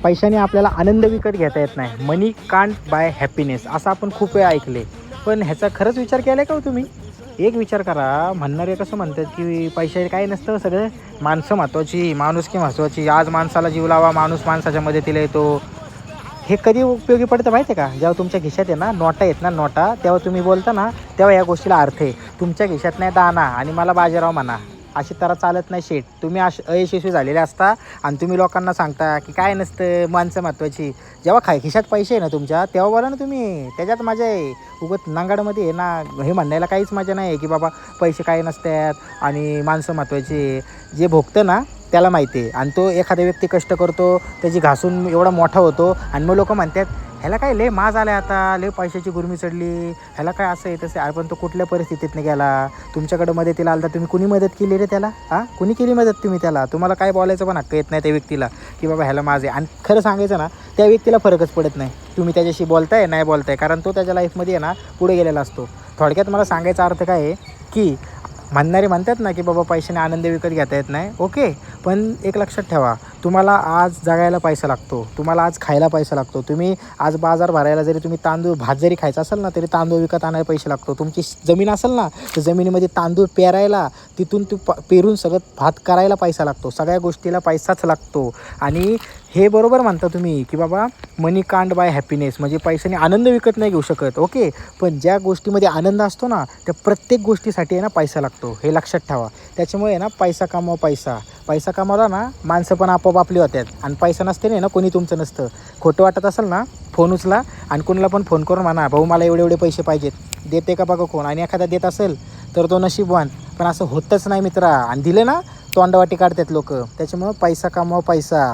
पैशाने आपल्याला आनंद विकत घेता येत नाही. मनी कांट बाय हॅपीनेस असं आपण खूप वेळा ऐकले. पण ह्याचा खरंच विचार केला आहे का हो तुम्ही? एक विचार करा. म्हणणारे कसं म्हणतात की पैशाने काही नसतं, सगळं माणसं महत्त्वाची, माणुसकी महत्त्वाची. आज माणसाला जीव लावा, माणूस माणसाच्या मदतीला येतो. हे कधी उपयोगी पडतं माहिती आहे का? जेव्हा तुमच्या खिशात आहे ना नोटा आहेत ना नोटा, तेव्हा तुम्ही बोलता ना, तेव्हा या गोष्टीला अर्थ आहे. तुमच्या खिशात नाही दाना आणि मला बाजीराव म्हणा, अशी तर चालत नाही शेठ. तुम्ही अयशस्वी झालेले असता आणि तुम्ही लोकांना सांगता की काय नसतं, माणसं महत्त्वाची. जेव्हा खिशात पैसे आहे ना तुमच्या, तेव्हा बोला ना तुम्ही, त्याच्यात मजा आहे. उगत नांगाडमध्ये आहे ना हे म्हणण्याला काहीच मजा नाही आहे की बाबा पैसे काय नसतात आणि माणसं महत्त्वाची. जे भोगतं ना त्याला माहिती आहे. आणि तो एखादा व्यक्ती कष्ट करतो, त्याची घासून एवढा मोठा होतो आणि मग लोक म्हणतात ह्याला काय लय माज आला आता, लय पैशाची गुरमी चढली, ह्याला काय असं आहे तसं आहे. पण तो कुठल्या परिस्थितीतनं गेला, तुमच्याकडे मदतीला आला तर तुम्ही कुणी मदत केली रे त्याला? हां, कुणी केली मदत तुम्ही त्याला? तुम्हाला काय बोलायचं पण हक्क येत नाही त्या व्यक्तीला की बाबा ह्याला माज आहे. आणि खरं सांगायचं ना, त्या व्यक्तीला फरकच पडत नाही तुम्ही त्याच्याशी बोलताय नाही बोलताय, कारण तो त्याच्या लाईफमध्ये आहे ना पुढे गेलेला असतो. थोडक्यात मला सांगायचा अर्थ काय आहे की म्हणणारे म्हणतात ना की बाबा पैशाने आनंद विकत घेता येत नाही. ओके, पण एक लक्षात ठेवा, तुम्हाला आज जगायला पैसा लागतो, तुम्हाला आज खायला पैसा लागतो. तुम्ही आज बाजार भरायला जरी तुम्ही तांदूळ भात जरी खायचा असेल ना, तरी तांदूळ विकत आणायला पैसे लागतो. तुमची जमीन असेल ना, तर जमिनीमध्ये तांदूळ पेरायला, तिथून पेरून सगळं भात करायला पैसा लागतो. सगळ्या गोष्टीला पैसाच लागतो. आणि हे बरोबर म्हणता तुम्ही की बाबा मनी कांट बाय हॅपीनेस, म्हणजे पैशाने आनंद विकत नाही घेऊ शकत. ओके, पण ज्या गोष्टीमध्ये आनंद असतो ना, त्या प्रत्येक गोष्टीसाठी आहे ना पैसा लागतो, हे लक्षात ठेवा. त्याच्यामुळे आहे ना पैसा कमावा. पैसा कमावला ना माणसं पण आपोआप आपली होतात. आणि पैसा नसते नाही ना कोणी तुमचं नसतं. खोटं वाटत असेल ना, फोन उचला आणि कोणाला पण फोन करून म्हणा, भाऊ मला एवढे पैसे पाहिजेत, देते का बघा कोण. आणि एखादा देत असेल तर तो नशीबवान, पण असं होतच नाही मित्रा. आणि दिले ना तोंडवाटी काढतात लोक. त्याच्यामुळं पैसा कमावा.